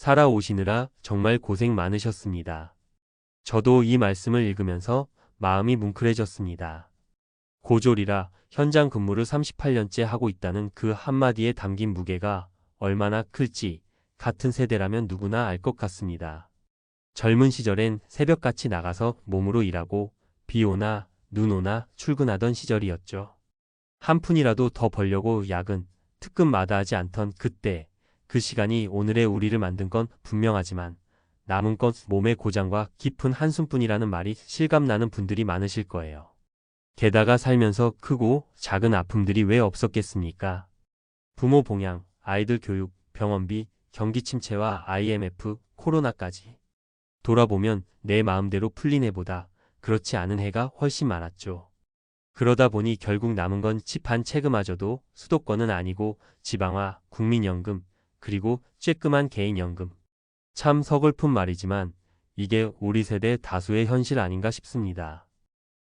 살아오시느라 정말 고생 많으셨습니다. 저도 이 말씀을 읽으면서 마음이 뭉클해졌습니다. 고졸이라 현장 근무를 38년째 하고 있다는 그 한마디에 담긴 무게가 얼마나 클지 같은 세대라면 누구나 알 것 같습니다. 젊은 시절엔 새벽같이 나가서 몸으로 일하고 비 오나 눈 오나 출근하던 시절이었죠. 한 푼이라도 더 벌려고 야근, 특근 마다하지 않던 그때, 그 시간이 오늘의 우리를 만든 건 분명하지만 남은 건 몸의 고장과 깊은 한숨뿐이라는 말이 실감나는 분들이 많으실 거예요. 게다가 살면서 크고 작은 아픔들이 왜 없었겠습니까? 부모 봉양, 아이들 교육, 병원비, 경기 침체와 IMF, 코로나까지. 돌아보면 내 마음대로 풀린 해보다 그렇지 않은 해가 훨씬 많았죠. 그러다 보니 결국 남은 건 집 한 채그마저도 수도권은 아니고 지방화, 국민연금, 그리고 쬐끔한 개인연금. 참 서글픈 말이지만 이게 우리 세대 다수의 현실 아닌가 싶습니다.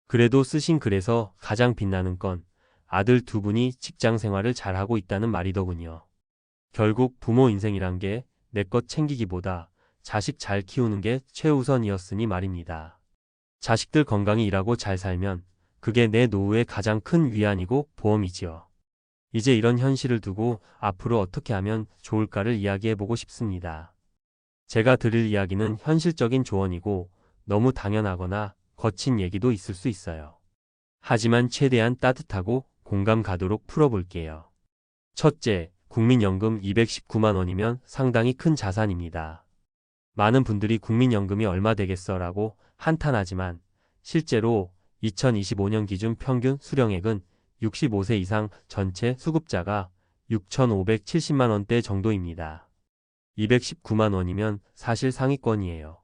그래도 쓰신 글에서 가장 빛나는 건 아들 두 분이 직장 생활을 잘하고 있다는 말이더군요. 결국 부모 인생이란 게 내 것 챙기기보다 자식 잘 키우는 게 최우선이었으니 말입니다. 자식들 건강히 일하고 잘 살면 그게 내 노후의 가장 큰 위안이고 보험이지요. 이제 이런 현실을 두고 앞으로 어떻게 하면 좋을까를 이야기해보고 싶습니다. 제가 드릴 이야기는 현실적인 조언이고 너무 당연하거나 거친 얘기도 있을 수 있어요. 하지만 최대한 따뜻하고 공감 가도록 풀어볼게요. 첫째, 국민연금 219만 원이면 상당히 큰 자산입니다. 많은 분들이 국민연금이 얼마 되겠어라고 한탄하지만 실제로 2025년 기준 평균 수령액은 65세 이상 전체 수급자가 6,570만 원대 정도입니다. 219만 원이면 사실 상위권이에요.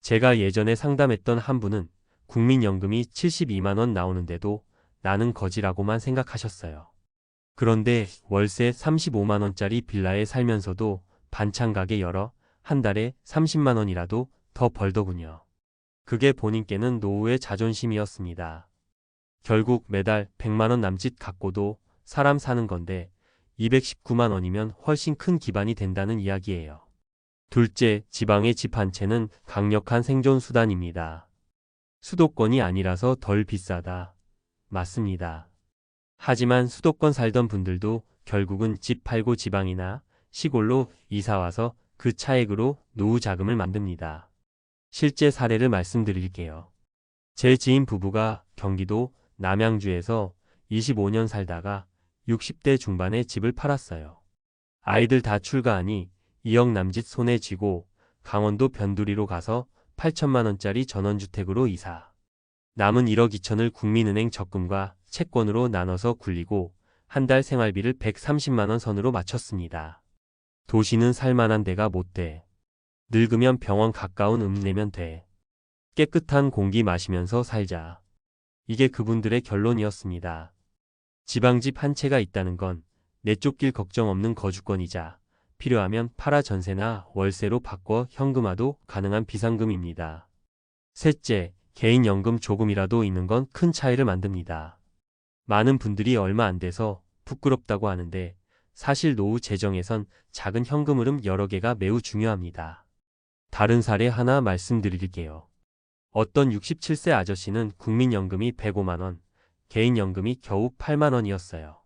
제가 예전에 상담했던 한 분은 국민연금이 72만 원 나오는데도 나는 거지라고만 생각하셨어요. 그런데 월세 35만 원짜리 빌라에 살면서도 반찬 가게 열어 한 달에 30만 원이라도 더 벌더군요. 그게 본인께는 노후의 자존심이었습니다. 결국 매달 100만 원 남짓 갖고도 사람 사는 건데 219만 원이면 훨씬 큰 기반이 된다는 이야기예요. 둘째, 지방의 집 한 채는 강력한 생존 수단입니다. 수도권이 아니라서 덜 비싸다. 맞습니다. 하지만 수도권 살던 분들도 결국은 집 팔고 지방이나 시골로 이사와서 그 차액으로 노후 자금을 만듭니다. 실제 사례를 말씀드릴게요. 제 지인 부부가 경기도 남양주에서 25년 살다가 60대 중반에 집을 팔았어요. 아이들 다 출가하니 2억 남짓 손에 쥐고 강원도 변두리로 가서 8천만 원짜리 전원주택으로 이사. 남은 1억 2천을 국민은행 적금과 채권으로 나눠서 굴리고 한 달 생활비를 130만 원 선으로 맞췄습니다. 도시는 살만한 데가 못 돼. 늙으면 병원 가까운 내면 돼. 깨끗한 공기 마시면서 살자. 이게 그분들의 결론이었습니다. 지방집 한 채가 있다는 건 내쫓길 걱정 없는 거주권이자 필요하면 팔아 전세나 월세로 바꿔 현금화도 가능한 비상금입니다. 셋째, 개인연금 조금이라도 있는 건 큰 차이를 만듭니다. 많은 분들이 얼마 안 돼서 부끄럽다고 하는데 사실 노후 재정에선 작은 현금 흐름 여러 개가 매우 중요합니다. 다른 사례 하나 말씀드릴게요. 어떤 67세 아저씨는 국민연금이 105만 원, 개인연금이 겨우 8만 원이었어요.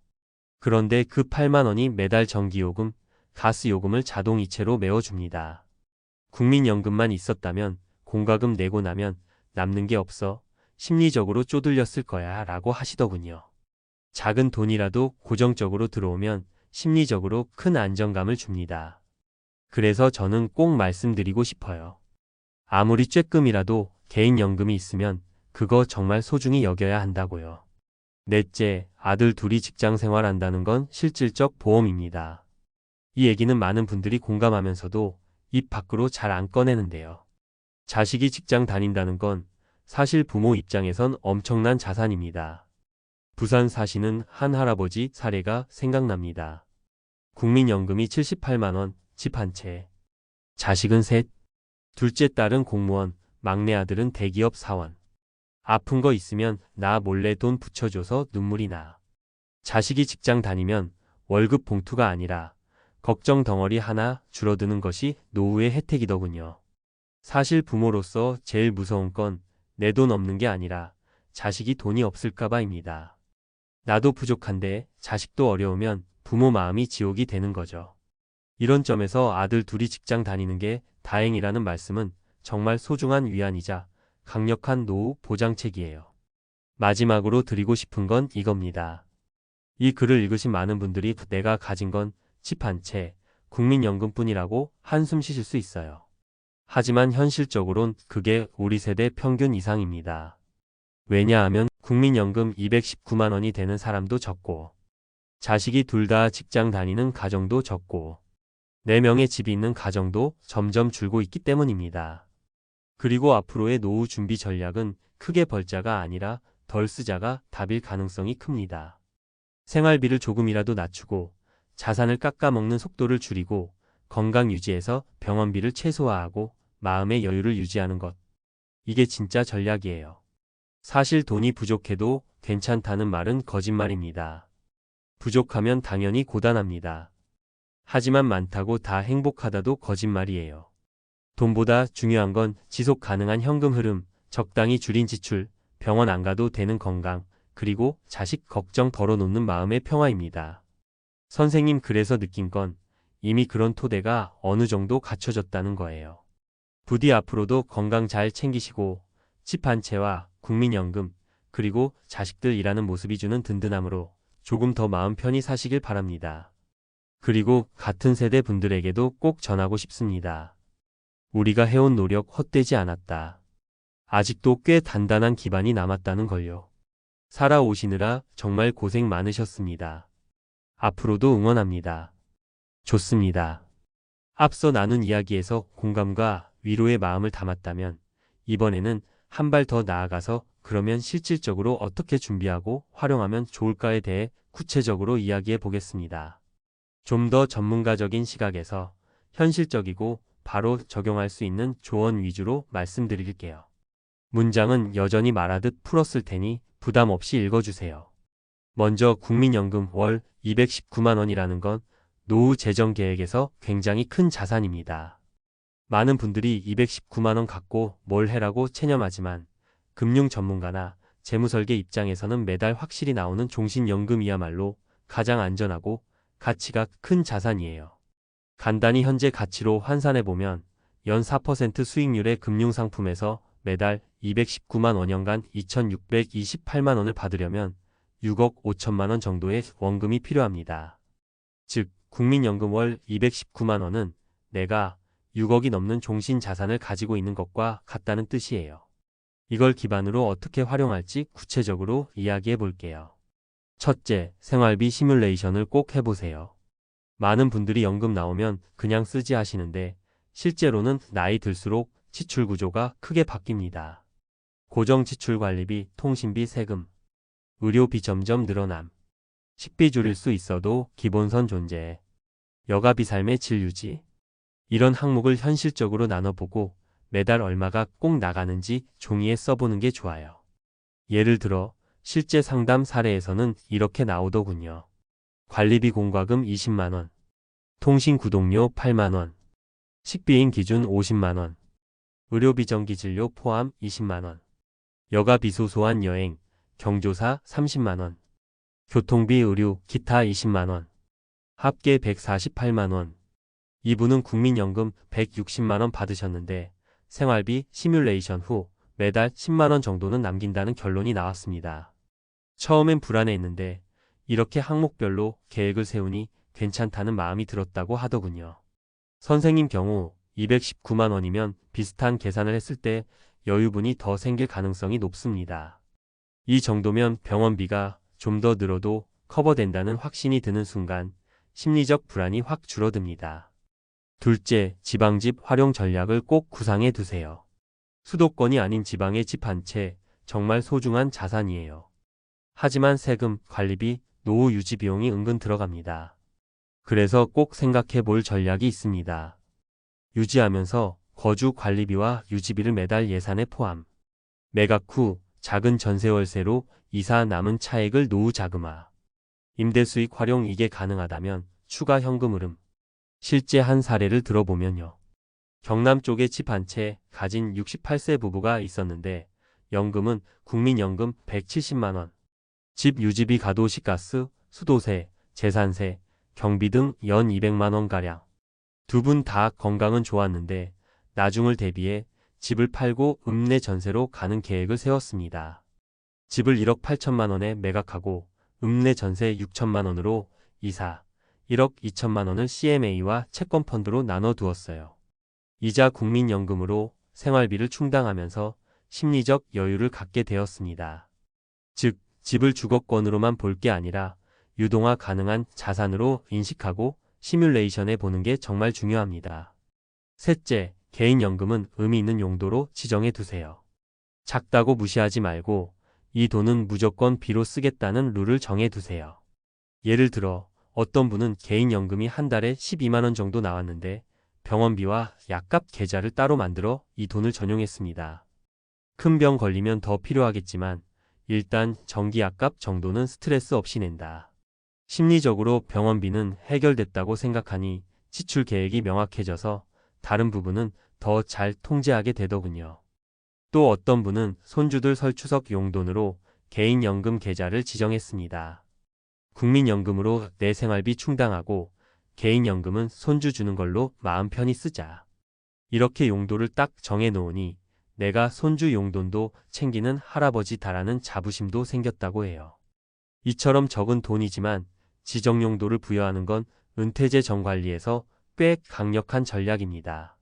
그런데 그 8만 원이 매달 전기요금, 가스요금을 자동이체로 메워줍니다. 국민연금만 있었다면 공과금 내고 나면 남는 게 없어 심리적으로 쪼들렸을 거야 라고 하시더군요. 작은 돈이라도 고정적으로 들어오면 심리적으로 큰 안정감을 줍니다. 그래서 저는 꼭 말씀드리고 싶어요. 아무리 쬐끔이라도 개인연금이 있으면 그거 정말 소중히 여겨야 한다고요. 넷째, 아들 둘이 직장 생활한다는 건 실질적 보험입니다. 이 얘기는 많은 분들이 공감하면서도 입 밖으로 잘 안 꺼내는데요. 자식이 직장 다닌다는 건 사실 부모 입장에선 엄청난 자산입니다. 부산 사시는 한 할아버지 사례가 생각납니다. 국민연금이 78만 원, 집 한 채. 자식은 셋. 둘째 딸은 공무원, 막내 아들은 대기업 사원. 아픈 거 있으면 나 몰래 돈 붙여줘서 눈물이 나. 자식이 직장 다니면 월급 봉투가 아니라 걱정 덩어리 하나 줄어드는 것이 노후의 혜택이더군요. 사실 부모로서 제일 무서운 건 내 돈 없는 게 아니라 자식이 돈이 없을까 봐입니다. 나도 부족한데 자식도 어려우면 부모 마음이 지옥이 되는 거죠. 이런 점에서 아들 둘이 직장 다니는 게 다행이라는 말씀은 정말 소중한 위안이자 강력한 노후 보장책이에요. 마지막으로 드리고 싶은 건 이겁니다. 이 글을 읽으신 많은 분들이 내가 가진 건 집 한 채, 국민연금뿐이라고 한숨 쉬실 수 있어요. 하지만 현실적으론 그게 우리 세대 평균 이상입니다. 왜냐하면 국민연금 219만 원이 되는 사람도 적고, 자식이 둘 다 직장 다니는 가정도 적고, 4명의 집이 있는 가정도 점점 줄고 있기 때문입니다. 그리고 앞으로의 노후 준비 전략은 크게 벌자가 아니라 덜 쓰자가 답일 가능성이 큽니다. 생활비를 조금이라도 낮추고 자산을 깎아먹는 속도를 줄이고 건강 유지해서 병원비를 최소화하고 마음의 여유를 유지하는 것. 이게 진짜 전략이에요. 사실 돈이 부족해도 괜찮다는 말은 거짓말입니다. 부족하면 당연히 고단합니다. 하지만 많다고 다 행복하다도 거짓말이에요. 돈보다 중요한 건 지속 가능한 현금 흐름, 적당히 줄인 지출, 병원 안 가도 되는 건강, 그리고 자식 걱정 덜어놓는 마음의 평화입니다. 선생님 그래서 느낀 건 이미 그런 토대가 어느 정도 갖춰졌다는 거예요. 부디 앞으로도 건강 잘 챙기시고 집 한 채와 국민연금 그리고 자식들 일하는 모습이 주는 든든함으로 조금 더 마음 편히 사시길 바랍니다. 그리고 같은 세대 분들에게도 꼭 전하고 싶습니다. 우리가 해온 노력 헛되지 않았다. 아직도 꽤 단단한 기반이 남았다는 걸요. 살아오시느라 정말 고생 많으셨습니다. 앞으로도 응원합니다. 좋습니다. 앞서 나눈 이야기에서 공감과 위로의 마음을 담았다면 이번에는 한 발 더 나아가서 그러면 실질적으로 어떻게 준비하고 활용하면 좋을까에 대해 구체적으로 이야기해 보겠습니다. 좀 더 전문가적인 시각에서 현실적이고 바로 적용할 수 있는 조언 위주로 말씀드릴게요. 문장은 여전히 말하듯 풀었을 테니 부담 없이 읽어주세요. 먼저 국민연금 월 219만 원이라는 건 노후 재정 계획에서 굉장히 큰 자산입니다. 많은 분들이 219만 원 갖고 뭘 해라고 체념하지만 금융 전문가나 재무설계 입장에서는 매달 확실히 나오는 종신연금이야말로 가장 안전하고 가치가 큰 자산이에요. 간단히 현재 가치로 환산해보면 연 4% 수익률의 금융상품에서 매달 219만 원년간 2,628만 원을 받으려면 6억 5천만 원 정도의 원금이 필요합니다. 즉, 국민연금 월 219만 원은 내가 6억이 넘는 종신 자산을 가지고 있는 것과 같다는 뜻이에요. 이걸 기반으로 어떻게 활용할지 구체적으로 이야기해 볼게요. 첫째, 생활비 시뮬레이션을 꼭 해보세요. 많은 분들이 연금 나오면 그냥 쓰지 하시는데 실제로는 나이 들수록 지출 구조가 크게 바뀝니다. 고정 지출 관리비, 통신비, 세금, 의료비 점점 늘어남, 식비 줄일 수 있어도 기본선 존재, 여가비 삶의 질 유지. 이런 항목을 현실적으로 나눠보고 매달 얼마가 꼭 나가는지 종이에 써보는 게 좋아요. 예를 들어 실제 상담 사례에서는 이렇게 나오더군요. 관리비 공과금 20만 원, 통신 구독료 8만 원, 식비인 기준 50만 원, 의료비 정기진료 포함 20만 원, 여가비 소소한 여행, 경조사 30만 원, 교통비 의료 기타 20만 원, 합계 148만 원. 이분은 국민연금 160만 원 받으셨는데 생활비 시뮬레이션 후 매달 10만 원 정도는 남긴다는 결론이 나왔습니다. 처음엔 불안해했는데 이렇게 항목별로 계획을 세우니 괜찮다는 마음이 들었다고 하더군요. 선생님 경우 219만 원이면 비슷한 계산을 했을 때 여유분이 더 생길 가능성이 높습니다. 이 정도면 병원비가 좀 더 늘어도 커버된다는 확신이 드는 순간 심리적 불안이 확 줄어듭니다. 둘째, 지방집 활용 전략을 꼭 구상해 두세요. 수도권이 아닌 지방의 집 한 채, 정말 소중한 자산이에요. 하지만 세금, 관리비, 노후 유지 비용이 은근 들어갑니다. 그래서 꼭 생각해 볼 전략이 있습니다. 유지하면서 거주 관리비와 유지비를 매달 예산에 포함. 매각 후 작은 전세월세로 이사 남은 차액을 노후 자금화. 임대 수익 활용 이게 가능하다면 추가 현금 흐름. 실제 한 사례를 들어보면요. 경남 쪽에 집 한 채 가진 68세 부부가 있었는데 연금은 국민연금 170만 원, 집 유지비 가도시가스, 수도세, 재산세, 경비 등 연 200만 원가량. 두 분 다 건강은 좋았는데 나중을 대비해 집을 팔고 읍내 전세로 가는 계획을 세웠습니다. 집을 1억 8천만 원에 매각하고 읍내 전세 6천만 원으로 이사, 1억 2천만 원을 CMA와 채권펀드로 나눠두었어요. 이자 국민연금으로 생활비를 충당하면서 심리적 여유를 갖게 되었습니다. 즉, 집을 주거권으로만 볼 게 아니라 유동화 가능한 자산으로 인식하고 시뮬레이션해 보는 게 정말 중요합니다. 셋째, 개인연금은 의미 있는 용도로 지정해 두세요. 작다고 무시하지 말고 이 돈은 무조건 B로 쓰겠다는 룰을 정해 두세요. 예를 들어 어떤 분은 개인연금이 한 달에 12만 원 정도 나왔는데 병원비와 약값 계좌를 따로 만들어 이 돈을 전용했습니다. 큰 병 걸리면 더 필요하겠지만 일단 전기 약값 정도는 스트레스 없이 낸다. 심리적으로 병원비는 해결됐다고 생각하니 지출 계획이 명확해져서 다른 부분은 더 잘 통제하게 되더군요. 또 어떤 분은 손주들 설추석 용돈으로 개인연금 계좌를 지정했습니다. 국민연금으로 내 생활비 충당하고 개인연금은 손주 주는 걸로 마음 편히 쓰자. 이렇게 용도를 딱 정해 놓으니 내가 손주 용돈도 챙기는 할아버지다라는 자부심도 생겼다고 해요. 이처럼 적은 돈이지만 지정 용도를 부여하는 건 은퇴제 정관리에서 꽤 강력한 전략입니다.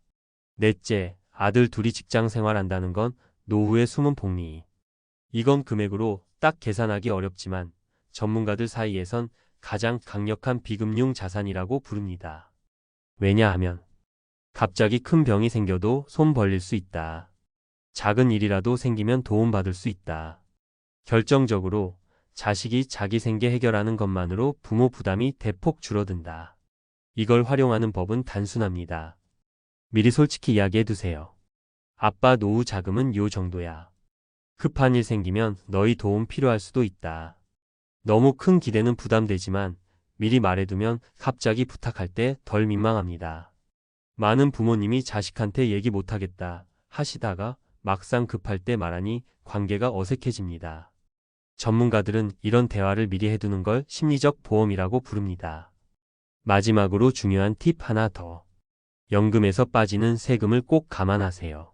넷째, 아들 둘이 직장 생활한다는 건 노후의 숨은 복리. 이건 금액으로 딱 계산하기 어렵지만 전문가들 사이에선 가장 강력한 비금융 자산이라고 부릅니다. 왜냐하면 갑자기 큰 병이 생겨도 손 벌릴 수 있다. 작은 일이라도 생기면 도움받을 수 있다. 결정적으로 자식이 자기 생계 해결하는 것만으로 부모 부담이 대폭 줄어든다. 이걸 활용하는 법은 단순합니다. 미리 솔직히 이야기해 두세요. 아빠 노후 자금은 요 정도야. 급한 일 생기면 너희 도움 필요할 수도 있다. 너무 큰 기대는 부담되지만 미리 말해두면 갑자기 부탁할 때 덜 민망합니다. 많은 부모님이 자식한테 얘기 못하겠다 하시다가 막상 급할 때 말하니 관계가 어색해집니다. 전문가들은 이런 대화를 미리 해두는 걸 심리적 보험이라고 부릅니다. 마지막으로 중요한 팁 하나 더. 연금에서 빠지는 세금을 꼭 감안하세요.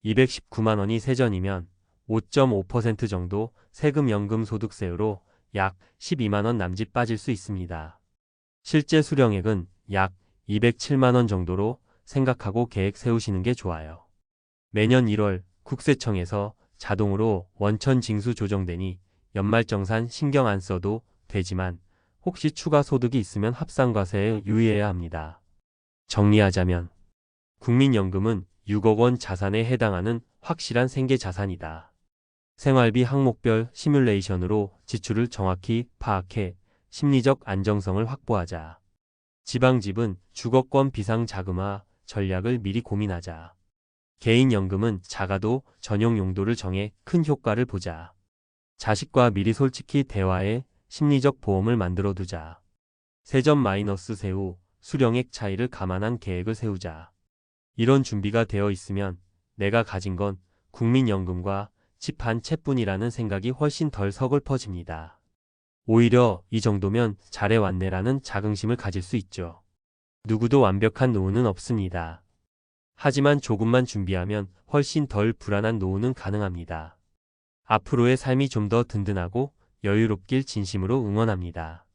219만 원이 세전이면 5.5% 정도 세금 연금소득세로 약 12만 원 남짓 빠질 수 있습니다. 실제 수령액은 약 207만 원 정도로 생각하고 계획 세우시는 게 좋아요. 매년 1월 국세청에서 자동으로 원천 징수 조정되니 연말정산 신경 안 써도 되지만 혹시 추가 소득이 있으면 합산과세에 유의해야 합니다. 정리하자면 국민연금은 6억 원 자산에 해당하는 확실한 생계 자산이다. 생활비 항목별 시뮬레이션으로 지출을 정확히 파악해 심리적 안정성을 확보하자. 지방집은 주거권 비상자금화 전략을 미리 고민하자. 개인연금은 작아도 전용 용도를 정해 큰 효과를 보자. 자식과 미리 솔직히 대화해 심리적 보험을 만들어 두자. 세전 마이너스 세후, 수령액 차이를 감안한 계획을 세우자. 이런 준비가 되어 있으면 내가 가진 건 국민연금과 집 한 채뿐이라는 생각이 훨씬 덜 서글퍼집니다. 오히려 이 정도면 잘해왔네라는 자긍심을 가질 수 있죠. 누구도 완벽한 노후는 없습니다. 하지만 조금만 준비하면 훨씬 덜 불안한 노후는 가능합니다. 앞으로의 삶이 좀 더 든든하고 여유롭길 진심으로 응원합니다.